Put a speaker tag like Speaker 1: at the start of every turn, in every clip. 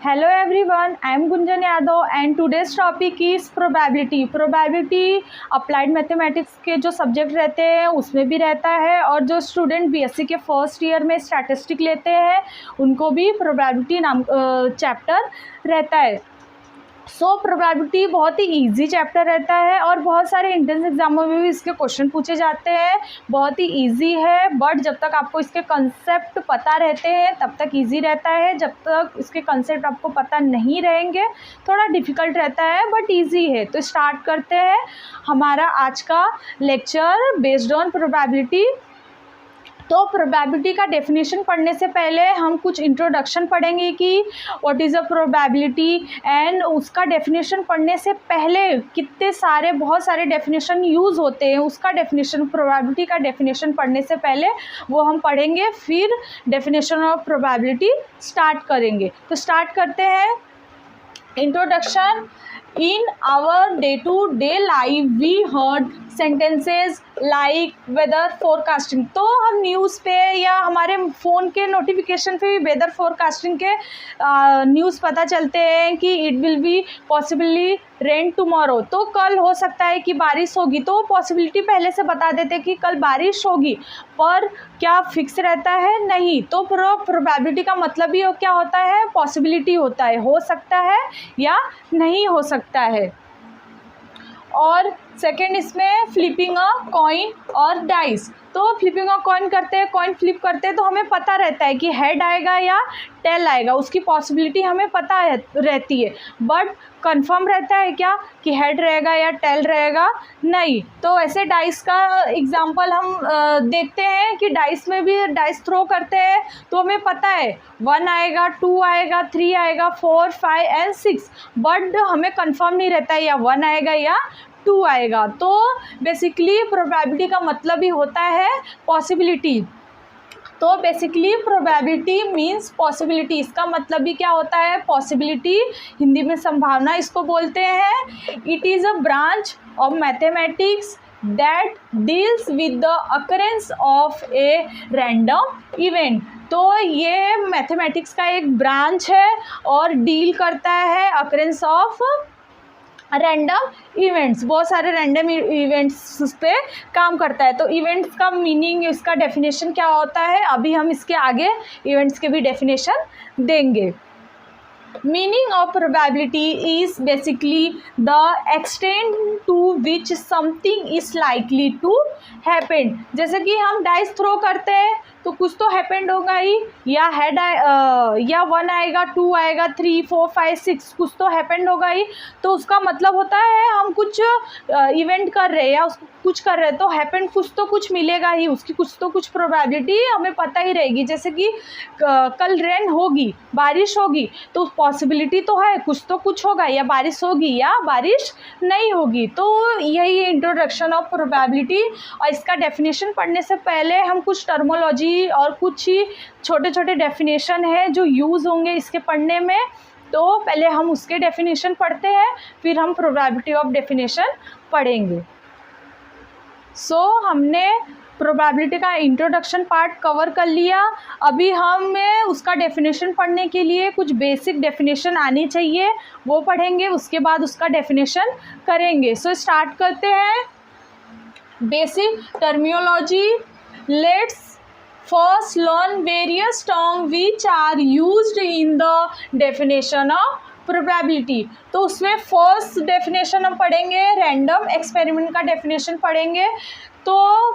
Speaker 1: Hello everyone, I am Gunjan Yadav and today's topic is probability. Probability applied mathematics के जो subject रहते हैं उसमें भी रहता है और जो स्टूडेंट बीएससी के फर्स्ट ईयर में स्टैटिस्टिक लेते हैं उनको भी प्रोबेबिलिटी नाम चैप्टर रहता है। प्रोबेबिलिटी बहुत ही इजी चैप्टर रहता है और बहुत सारे एंट्रेंस एग्जामों में भी इसके क्वेश्चन पूछे जाते हैं। बहुत ही इजी है, बट जब तक आपको इसके कंसेप्ट पता रहते हैं तब तक इजी रहता है। जब तक इसके कंसेप्ट आपको पता नहीं रहेंगे थोड़ा डिफ़िकल्ट रहता है, बट इजी है। तो स्टार्ट करते हैं हमारा आज का लेक्चर बेस्ड ऑन प्रोबेबिलिटी। तो प्रोबेबिलिटी का डेफिनेशन पढ़ने से पहले हम कुछ इंट्रोडक्शन पढ़ेंगे कि what is a probability, and उसका डेफिनेशन पढ़ने से पहले कितने सारे बहुत सारे डेफिनेशन यूज़ होते हैं उसका डेफिनेशन, प्रोबेबिलिटी का डेफिनेशन पढ़ने से पहले वो हम पढ़ेंगे, फिर डेफिनेशन ऑफ प्रोबेबिलिटी स्टार्ट करेंगे। तो स्टार्ट करते हैं introduction. In our day-to-day life, we heard sentences like weather forecasting। तो हम न्यूज़ पे या हमारे फ़ोन के नोटिफिकेशन पे भी वेदर फोरकास्टिंग के न्यूज़ पता चलते हैं कि it will be possibly rain tomorrow. तो कल हो सकता है कि बारिश होगी, तो पॉसिबिलिटी पहले से बता देते कि कल बारिश होगी, पर क्या फिक्स रहता है? नहीं। तो प्रोबेबिलिटी का मतलब ही क्या होता है? पॉसिबिलिटी होता है, हो सकता है या नहीं हो सकता है। और सेकेंड इसमें फ्लिपिंग अ कॉइन और डाइस। तो फ्लिपिंग अ कॉइन करते हैं, कॉइन फ्लिप करते हैं तो हमें पता रहता है कि हेड आएगा या टेल आएगा, उसकी पॉसिबिलिटी हमें पता रहती है, बट कंफर्म रहता है क्या कि हेड रहेगा या टेल रहेगा? नहीं। तो ऐसे डाइस का एग्जांपल हम देखते हैं कि डाइस में भी डाइस थ्रो करते हैं तो हमें पता है 1 आएगा, 2 आएगा, 3 आएगा, 4, 5 एंड 6, बट हमें कंफर्म नहीं रहता है या 1 आएगा या 2 आएगा। तो बेसिकली प्रोबेबिलिटी का मतलब ही होता है पॉसिबिलिटी। तो बेसिकली प्रोबेबिलिटी मीन्स पॉसिबिलिटी, इसका मतलब भी क्या होता है? पॉसिबिलिटी, हिंदी में संभावना इसको बोलते हैं। It is a branch of mathematics that deals with the occurrence of a random event. तो ये मैथमेटिक्स का एक ब्रांच है और डील करता है अकरेंस ऑफ रैंडम इवेंट्स, बहुत सारे रैंडम इवेंट्स पे काम करता है। तो इवेंट्स का मीनिंग, इसका डेफिनेशन क्या होता है, अभी हम इसके आगे इवेंट्स के भी डेफिनेशन देंगे। Meaning of probability is basically the extent to which something is likely to happen. जैसे कि हम डाइस थ्रो करते हैं तो कुछ तो हैपेंड होगा ही, या हेड या 1 आएगा, 2 आएगा, 3, 4, 5, 6, कुछ तो हैपेंड होगा ही। तो उसका मतलब होता है हम कुछ इवेंट कर रहे हैं या उसको कुछ कर रहे हैं तो हैपेंड कुछ तो कुछ मिलेगा ही, उसकी कुछ तो कुछ प्रोबेबिलिटी हमें पता ही रहेगी। जैसे कि कल रेन होगी, बारिश होगी, तो पॉसिबिलिटी तो है कुछ तो कुछ होगा, या बारिश होगी या बारिश नहीं होगी। तो यही इंट्रोडक्शन ऑफ प्रोबेबिलिटी। और इसका डेफिनेशन पढ़ने से पहले हम कुछ टर्मोलॉजी और कुछ ही छोटे छोटे डेफिनेशन है जो यूज़ होंगे इसके पढ़ने में। तो पहले हम उसके डेफिनेशन पढ़ते हैं, फिर हम प्रोबेबिलिटी ऑफ डेफिनेशन पढ़ेंगे। हमने प्रोबेबिलिटी का इंट्रोडक्शन पार्ट कवर कर लिया। अभी हमें उसका डेफिनेशन पढ़ने के लिए कुछ बेसिक डेफिनेशन आनी चाहिए, वो पढ़ेंगे, उसके बाद उसका डेफिनेशन करेंगे। स्टार्ट करते हैं basic terminology. Let's first learn various terms which are used in the definition of probability। तो उसमें फर्स्ट डेफिनेशन हम पढ़ेंगे, रैंडम एक्सपेरिमेंट का डेफिनेशन पढ़ेंगे। तो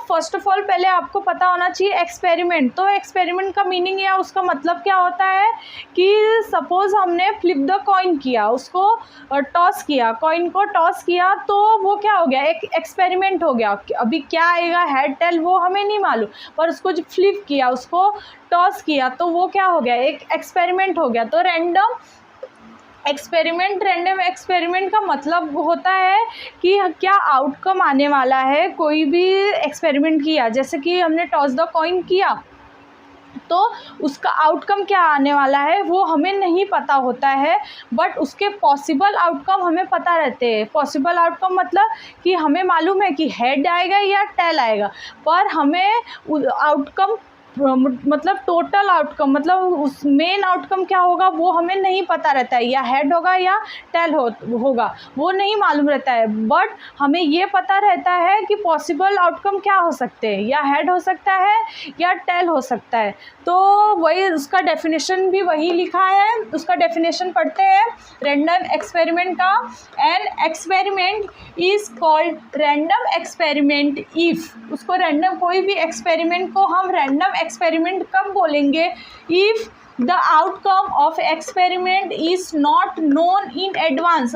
Speaker 1: फर्स्ट ऑफ ऑल पहले आपको पता होना चाहिए एक्सपेरिमेंट। तो एक्सपेरिमेंट का मीनिंग या उसका मतलब क्या होता है कि सपोज़ हमने फ्लिप द कॉइन किया, उसको टॉस किया, कॉइन को टॉस किया, तो वो क्या हो गया? एक एक्सपेरिमेंट हो गया। अभी क्या आएगा, हेड टेल, वो हमें नहीं मालूम, पर उसको जो फ्लिप किया, उसको टॉस किया, तो वो क्या हो गया? एक एक्सपेरिमेंट हो गया। तो रैंडम एक्सपेरिमेंट का मतलब होता है कि क्या आउटकम आने वाला है, कोई भी एक्सपेरिमेंट किया, जैसे कि हमने टॉस द कॉइन किया तो उसका आउटकम क्या आने वाला है वो हमें नहीं पता होता है, बट उसके पॉसिबल आउटकम हमें पता रहते हैं। पॉसिबल आउटकम मतलब कि हमें मालूम है कि हेड आएगा या टेल आएगा, पर हमें आउटकम मतलब टोटल आउटकम, मतलब उस मेन आउटकम क्या होगा वो हमें नहीं पता रहता है, या हेड होगा या टेल होगा वो नहीं मालूम रहता है, बट हमें ये पता रहता है कि पॉसिबल आउटकम क्या हो सकते हैं, या हेड हो सकता है या टेल हो सकता है। तो वही उसका डेफिनेशन भी वही लिखा है, उसका डेफिनेशन पढ़ते हैं रैंडम एक्सपेरिमेंट का। An experiment is called random experiment if, उसको रैंडम, कोई भी एक्सपेरिमेंट को हम रैंडम एक्सपेरिमेंट कब बोलेंगे, if the outcome of experiment is not known in advance,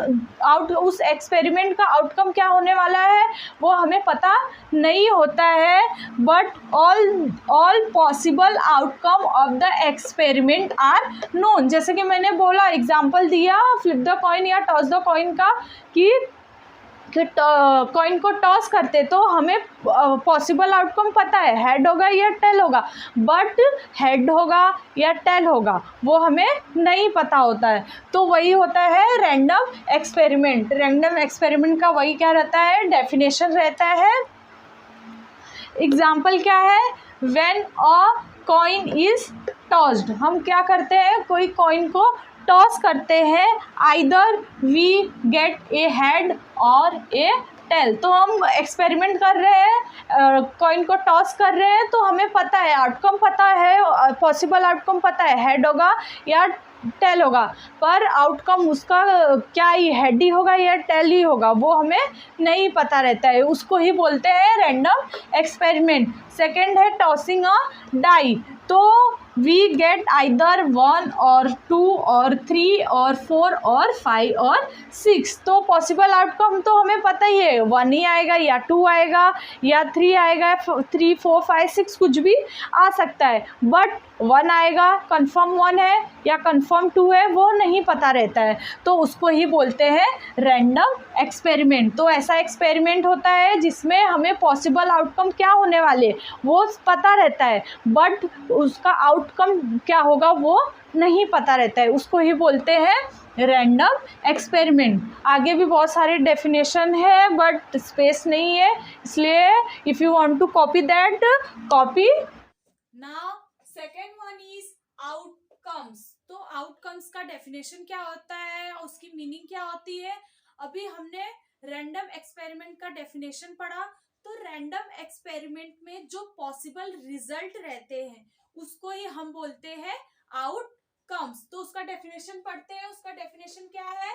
Speaker 1: उस एक्सपेरिमेंट का आउटकम क्या होने वाला है वो हमें पता नहीं होता है, but all possible outcome of the experiment are known. जैसे कि मैंने बोला, एग्जाम्पल दिया फ्लिप द कॉइन या टॉस द कॉइन का, कि कॉइन को टॉस करते तो हमें पॉसिबल आउटकम पता है, हेड होगा या टेल होगा, बट हेड होगा या टेल होगा वो हमें नहीं पता होता है। तो वही होता है रैंडम एक्सपेरिमेंट। रैंडम एक्सपेरिमेंट का वही क्या रहता है, डेफिनेशन रहता है। एग्जाम्पल क्या है, when a coin is tossed, हम क्या करते हैं, कोई कॉइन को टॉस करते हैं, either we get a head or a tell. तो हम एक्सपेरिमेंट कर रहे हैं, कॉइन को टॉस कर रहे हैं, तो हमें पता है आउटकम, पता है पॉसिबल आउटकम पता है, हेड होगा या टेल होगा, पर आउटकम उसका क्या ही हेड ही होगा या टेल ही होगा वो हमें नहीं पता रहता है, उसको ही बोलते हैं रैंडम एक्सपेरिमेंट। सेकेंड है टॉसिंग अ डाई, तो वी गेट आइदर 1 और 2 और 3 और 4 और 5 और 6। तो पॉसिबल आउटकम तो हमें पता ही है, 1 ही आएगा या 2 आएगा या 3 आएगा, 3 4 5 6 कुछ भी आ सकता है, बट 1 आएगा, कंफर्म 1 है या कंफर्म 2 है वो नहीं पता रहता है, तो उसको ही बोलते हैं रैंडम एक्सपेरिमेंट। तो ऐसा एक्सपेरिमेंट होता है जिसमें हमें पॉसिबल आउटकम क्या होने वाले वो पता रहता है, बट उसका आउटकम क्या होगा वो नहीं पता रहता है, उसको ही बोलते हैं रैंडम एक्सपेरिमेंट। आगे भी बहुत सारे डेफिनेशन है बट स्पेस नहीं है, इसलिए if you want to copy that, copy. Now second one is outcomes. तो आउटकम्स का डेफिनेशन क्या होता है, उसकी मीनिंग क्या होती है। अभी हमने रैंडम एक्सपेरिमेंट का डेफिनेशन पढ़ा, तो रैंडम एक्सपेरिमेंट में जो पॉसिबल रिजल्ट रहते हैं उसको ही हम बोलते हैं आउटकम्स। तो उसका डेफिनेशन पढ़ते हैं, उसका डेफिनेशन क्या है,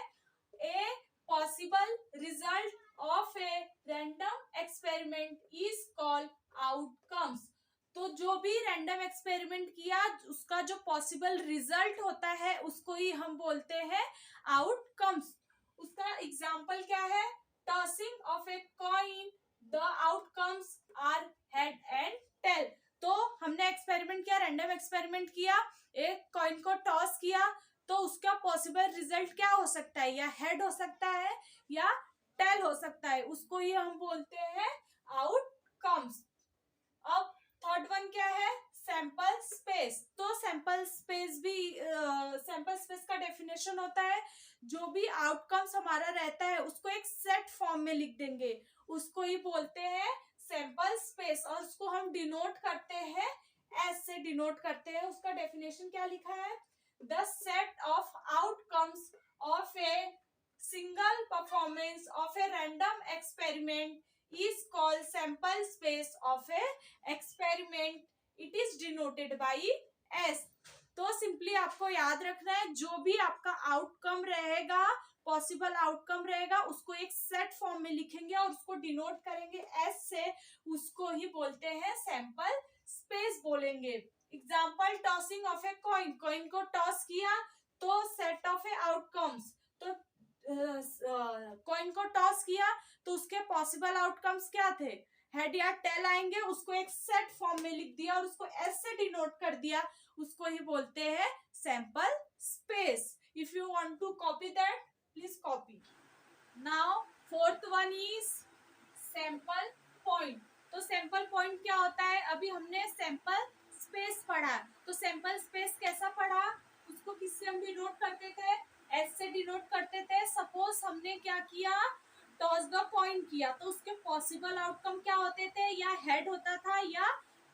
Speaker 1: a possible result of a random experiment is called outcomes. तो जो भी रैंडम एक्सपेरिमेंट किया उसका जो पॉसिबल रिजल्ट होता है उसको ही हम बोलते हैं आउटकम्स। उसका एग्जाम्पल क्या है, tossing of a coin, the outcomes are head and tail. तो हमने एक्सपेरिमेंट किया, रैंडम एक्सपेरिमेंट किया, एक कॉइन को टॉस किया, तो उसका पॉसिबल रिजल्ट क्या हो सकता है, या हेड हो सकता है या टेल हो सकता है, उसको ही हम बोलते हैं आउटकम्स। अब थर्ड वन क्या है, सैंपल स्पेस। तो सैंपल स्पेस भी सैंपल स्पेस का डेफिनेशन होता है, जो भी आउटकम्स हमारा रहता है उसको एक सेट फॉर्म में लिख देंगे, उसको ही बोलते हैं सैंपल स्पेस, और उसको हम डिनोट करते हैं, एस से डिनोट करते हैं। उसका डेफिनेशन क्या लिखा है, the set of outcomes of a single performance of a random experiment is called sample space of a experiment. It is denoted by S. तो सिंपली आपको याद रखना है, जो भी आपका आउटकम रहेगा, पॉसिबल आउटकम रहेगा, उसको एक सेट फॉर्म में लिखेंगे और उसको डिनोट करेंगे एस से, उसको ही बोलते हैं सैंपल स्पेस बोलेंगे। Example, tossing of a coin, coin को टॉस किया तो सेट ऑफ ए आउटकम्स, तो कॉइन को टॉस किया तो उसके पॉसिबल आउटकम्स क्या थे, हेड या टेल आएंगे, उसको एक सेट फॉर्म में लिख दिया और उसको एस से डिनोट कर दिया, उसको ही बोलते हैं sample space. If you want to copy that, please copy. Now fourth one is sample point. तो सैंपल पॉइंट क्या होता है, अभी हमने सैंपल स्पेस पढ़ा, तो सैंपल स्पेस कैसा पढ़ा, उसको किससे हम डिनोट करते थे, एस से डिनोट करते थे। सपोज हमने क्या किया, टॉस द कॉइन किया, तो उसके पॉसिबल आउटकम क्या होते थे, या हेड होता था या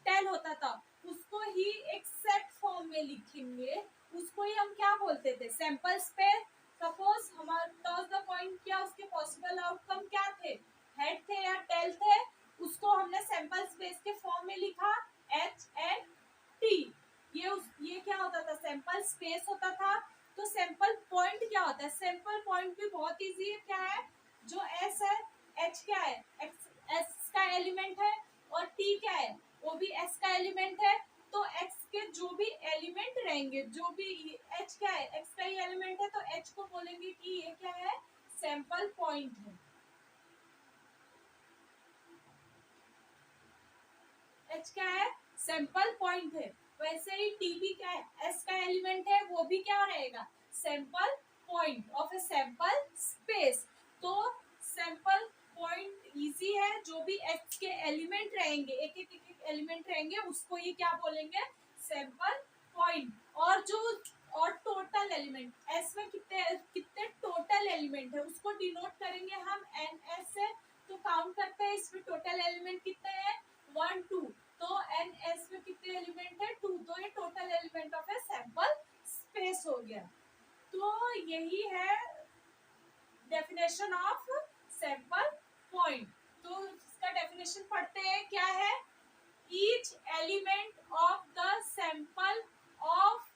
Speaker 1: टेल होता था।
Speaker 2: उसको ही एक सेट फॉर्म में लिखेंगे, उसको ही हम क्या बोलते थे, सैंपल स्पेस। सपोज हमारा टॉस द कॉइन किया, उसके पॉसिबल आउटकम क्या थे, हेड थे या टेल थे, उसको हमने सैंपल स्पेस के फॉर्म में लिखा एच एंड टी। ये क्या होता था, सैंपल स्पेस होता था। तो सैंपल पॉइंट क्या होता है, सैंपल पॉइंट भी बहुत इजी है, क्या है, जो एस है, एच क्या है, एस का एलिमेंट है, और टी क्या है, वो भी एस का एलिमेंट है। तो एक्स के जो भी एलिमेंट रहेंगे, जो भी एच क्या है, एक्स का ही एलिमेंट है, तो एच को बोलेंगे कि ये क्या है, सैंपल पॉइंट है। एच क्या है, सैंपल पॉइंट है। वैसे ही टी भी क्या है, एस का एलिमेंट है, वो भी क्या रहेगा, sample point of a sample space. तो सैंपल पॉइंट इजी है, जो भी एक्स के एलिमेंट रहेंगे, एक एक एलिमेंट रहेंगे, उसको ये क्या बोलेंगे, सैंपल पॉइंट। और टोटल एलिमेंट, एस में कितने कितने टोटल एलिमेंट है, उसको डिनोट करेंगे हम एन एस से। तो काउंट करते हैं, इसमें टोटल एलिमेंट कितने हैं, 1 2। तो एन एस में कितने एलिमेंट है, 2। तो ये total element of a sample space हो गया। तो यही है डेफिनेशन ऑफ सैंपल पॉइंट। तो इसका डेफिनेशन पढ़ते हैं, क्या है, each element of the sample of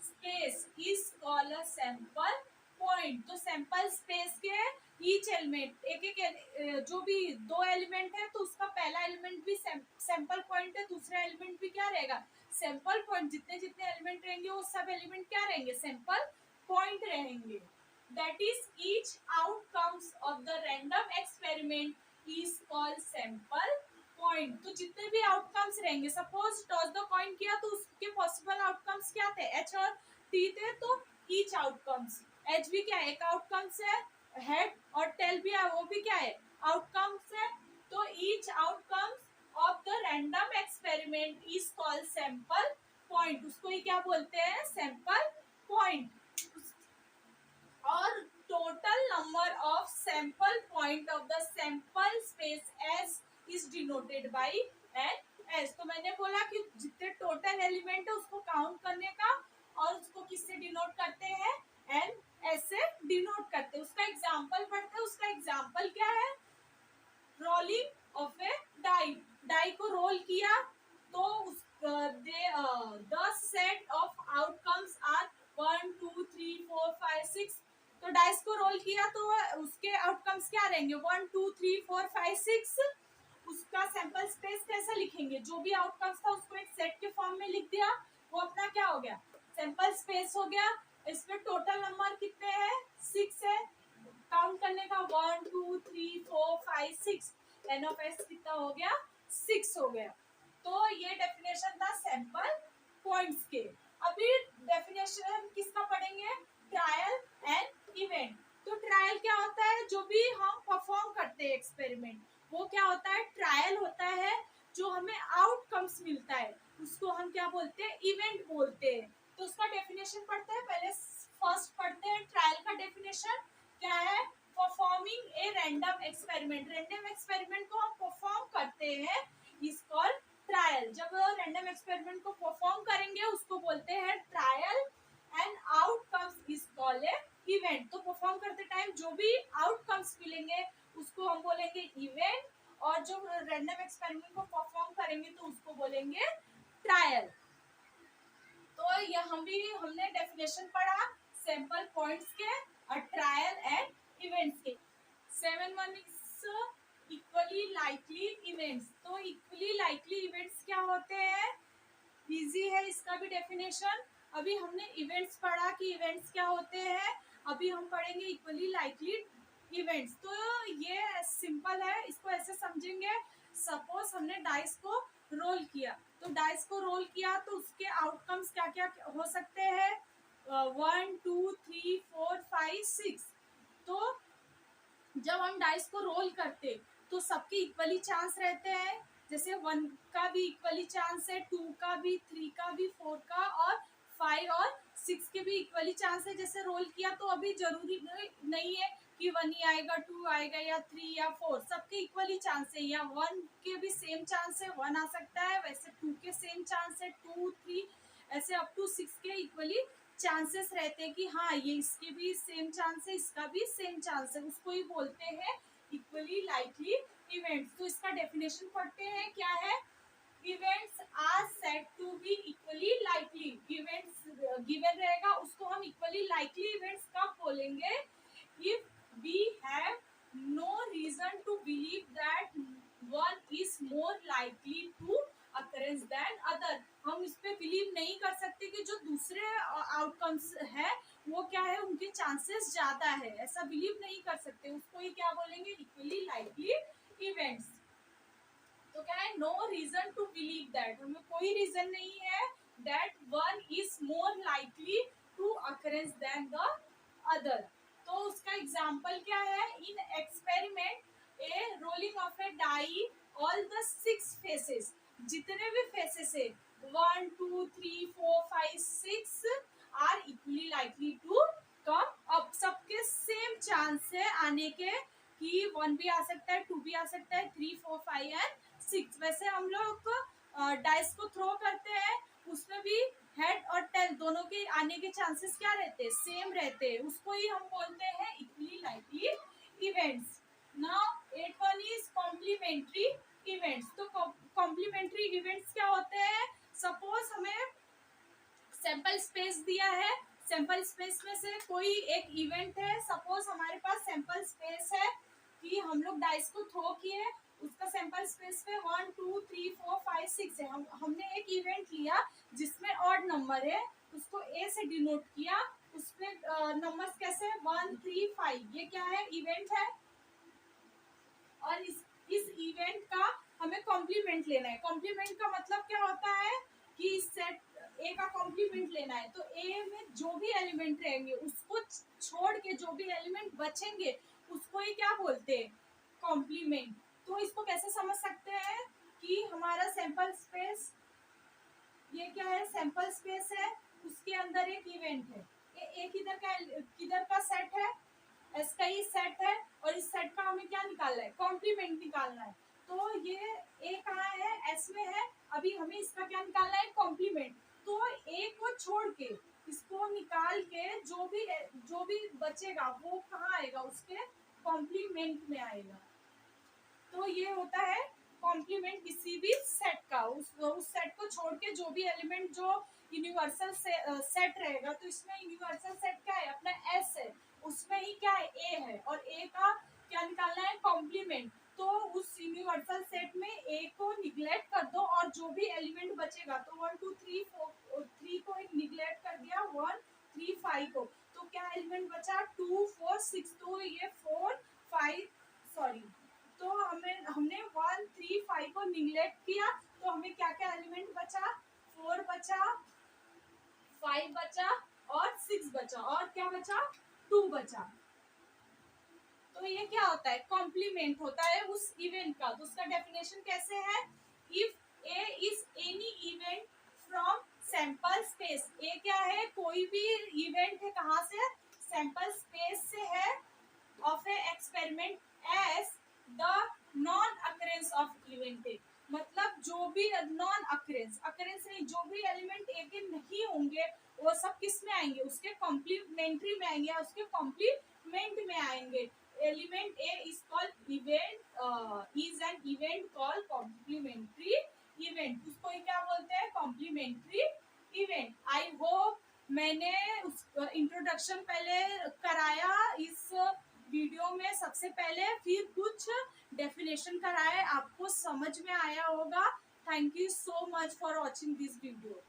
Speaker 2: space is called a sample point. तो सैंपल स्पेस के ईच एलिमेंट, एक एक जो भी दो एलिमेंट है, तो उसका पहला एलिमेंट भी सैंपल पॉइंट है, दूसरा एलिमेंट भी क्या रहेगा, सैंपल पॉइंट। जितने जितने एलिमेंट रहेंगे, वो सब एलिमेंट क्या रहेंगे, सैंपल पॉइंट रहेंगे। that is each outcomes of the random experiment is called sample point। तो जितने भी आउटकम्स रहेंगे, सपोज टॉस द कॉइन किया, तो उसके पॉसिबल आउटकम्स क्या थे, एच और टी थे। तो ईच आउटकम्स, एच भी क्या है, एक आउटकम्स है, हेड और टेल भी है, वो भी क्या है, आउटकम्स है। तो each outcomes of the random experiment is called sample point. उसको ही क्या बोलते हैं, सैंपल पॉइंट। और total number of sample point of the sample space S is denoted by n s। तो मैंने बोला कि जितने टोटल एलिमेंट है, उसको काउंट करने का, और उसको किससे डिनोट करते हैं, एन एस से डिनोट करते हैं। उसका एग्जांपल पढ़ते हैं। उसका एग्जांपल क्या है, rolling of a die. Die को रोल किया, तो the set of outcomes are 1 2 3 4 5 6। तो डाइस को रोल किया, तो उसके आउटकम्स क्या रहेंगे, 1 2 3 4 5 6। उसका सैंपल स्पेस कैसे लिखेंगे, जो भी आउटकम्स था उसको एक सेट के फॉर्म में लिख दिया, वो अपना क्या हो गया, सैंपल स्पेस हो गया। इसमें टोटल नंबर कितने हैं, 6 है। काउंट करने का 1 2 3 4 5 6, एन ऑफ एस कितना हो गया, 6 हो गया। तो ये डेफिनेशन था सैंपल पॉइंट्स के। अभी डेफिनेशन किसका पढ़ेंगे, ट्रायल एंड इवेंट। तो ट्रायल क्या होता है, जो भी हम परफॉर्म करते हैं एक्सपेरिमेंट, वो क्या होता है, ट्रायल होता है। जो हमें आउटकम्स मिलता है, उसको हम क्या बोलते हैं, इवेंट बोलते हैं। तो उसका डेफिनेशन पढ़ते हैं। पहले फर्स्ट पढ़ते हैं ट्रायल का डेफिनेशन क्या है, performing a random experiment. Random experiment को हम परफॉर्म करते हैं, इज कॉल्ड ट्रायल। जब रैंडम एक्सपेरिमेंट को परफॉर्म करेंगे, उसको बोलते हैं trial. And outcomes is called a event. तो परफॉर्म करते टाइम जो भी आउटकम्स मिलेंगे, उसको हम बोलेंगे इवेंट। और जो रैंडम एक्सपेरिमेंट को परफॉर्म करेंगे, तो उसको बोलेंगे ट्रायल। तो ये हमने डेफिनेशन पढ़ा सैंपल पॉइंट्स के और ट्रायल एंड इवेंट्स के। 7 इक्वली लाइकली इवेंट्स। तो इक्वली लाइकली इवेंट्स क्या होते हैं, इजी है इसका भी डेफिनेशन। अभी हमने इवेंट्स पढ़ा कि इवेंट्स क्या होते हैं, अभी हम पढ़ेंगे इक्वली लाइकली इवेंट्स। तो ये सिंपल है, इसको ऐसे समझेंगे। सपोज हमने डाइस को रोल किया, तो डाइस को रोल किया, तो उसके आउटकम्स क्या क्या हो सकते हैं, 1 2 3 4 5 6। तो जब हम डाइस को रोल करते, तो सबके इक्वली चांस रहते हैं। जैसे 1 का भी इक्वली चांस है, 2 का भी, 3 का भी, 4 का और 5 और 6 के भी इक्वली चांस है। जैसे रोल किया तो अभी जरूरी नहीं है कि 1 ही आएगा, 2 आएगा या 3 या 4, सबके इक्वली चांस है। या 1 के भी सेम चांस है, 1 आ सकता है, वैसे 2 के सेम चांस है, 2 3 ऐसे अप टू 6 के इक्वली चांसेस रहते हैं कि हाँ ये इसके भी सेम चांस है, इसका भी सेम चांस है, उसको ही बोलते हैं इक्वली लाइकली इवेंट्स। तो इसका डेफिनेशन पढ़ते हैं, क्या है? Events are said to be equally likely. Events given रहेगा, उसको हम इक्वली लाइकली इवेंट्स कब बोलेंगे? If we have no reason to believe that one is more likely to occurrence than other. हम इस पे बिलीव नहीं कर सकते कि जो दूसरे आउटकम्स है वो क्या है, उनके चांसेस ज्यादा है, ऐसा बिलीव नहीं कर सकते, उसको ही क्या बोलेंगे? Equally likely events. तो क्या है? No reason to believe that, हमें कोई रीजन नहीं है that one is more likely to occurrence than the other. तो उसका एग्जाम्पल क्या है? In experiment a rolling of a die all the 6 faces, जितने भी फेसेस है 1 2 3 4 5 6 are equally likely to come up. सबके सेम चांस है आने के कि 1 भी आ सकता है, 2 भी आ सकता है, 3 4 5 एंड 6। वैसे हम लोग डाइस को थ्रो करते हैं, उसमें भी हेड और टेल दोनों के आने के चांसेस क्या रहते हैं? सेम रहते हैं, उसको ही हम बोलते हैं equally likely events. Now 8th is complementary events. तो कॉम्प्लीमेंट्री इवेंट्स क्या होते हैं? सपोज हमें सैंपल स्पेस दिया है, सैंपल स्पेस में से कोई एक इवेंट है, सपोज हमारे पास सैंपल स्पेस है कि हम लोग डाइस को थ्रो किए, उसका सैंपल स्पेस में 1 2 3 4 5 6 है। हमने एक इवेंट लिया जिसमें ऑड नंबर है, उसको ए से डिनोट किया, उसमें नंबर्स कैसे 1 3 5, ये क्या है? इवेंट है। और इस इवेंट का हमें कॉम्प्लीमेंट लेना है। कॉम्प्लीमेंट का मतलब क्या होता है कि इस सेट ए का कॉम्प्लीमेंट लेना है, तो ए में जो भी एलिमेंट रहेंगे उसको छोड़ के जो भी एलिमेंट बचेंगे उसको ही क्या बोलते हैं? कॉम्प्लीमेंट। तो इसको कैसे समझ सकते हैं कि हमारा सैंपल स्पेस, ये क्या है? सैंपल स्पेस है, उसके अंदर एक इवेंट है, ये किधर का सेट है? एस का ही सेट है, और इस सेट का हमें क्या निकालना है? कॉम्प्लीमेंट निकालना है। तो ये ए कहाँ है? एस में है, अभी हमें इसका क्या निकालना है? कॉम्प्लीमेंट। तो ए को छोड़ के इसको निकाल के जो भी बचेगा वो कहाँ आएगा? उसके कॉम्प्लीमेंट में आएगा। तो ये होता है कॉम्प्लीमेंट किसी भी सेट का। उस सेट को छोड़ के जो भी एलिमेंट जो यूनिवर्सल सेट रहेगा, तो इसमें यूनिवर्सल सेट क्या है? अपना एस है, उसमें ही क्या है? ए है, और ए का क्या निकालना है? कॉम्प्लीमेंट। तो उस यूनिवर्सल सेट में ए को निग्लेक्ट कर दो और जो भी एलिमेंट बचेगा, तो 1 2 3 4 3 को निग्लेक्ट कर दिया, 1 3 5 को, तो क्या एलिमेंट बचा? 2 4 6। तो ये 4 5 सॉरी, तो हमने 1 3 5 को निग्लेक्ट किया, तो हमें क्या क्या एलिमेंट बचा? 4 बचा, 5 बचा और 6 बचा, और क्या बचा? 2 बचा। तो ये क्या होता है? कॉम्प्लीमेंट होता है उस इवेंट का। तो उसका डेफिनेशन कैसे है? If A is any event from sample space, A क्या है? कोई भी इवेंट है, कहाँ से? सैंपल स्पेस से है, of a experiment as the non occurrence of event A, मतलब जो भी नॉन अकरेंस नहीं, जो भी एलिमेंट ए के नहीं होंगे वो सब किस में आएंगे? उसके कॉम्प्लीमेंट्री में आएंगे, उसके कॉम्प्लीमेंट में आएंगे। Element a is called event, is an event called complementary event. उसको ही क्या बोलते हैं? Complementary event. आई होप मैंने इंट्रोडक्शन पहले कराया इस वीडियो में सबसे पहले, फिर कुछ डेफिनेशन कराए, आपको समझ में आया होगा। Thank you so much for watching this video.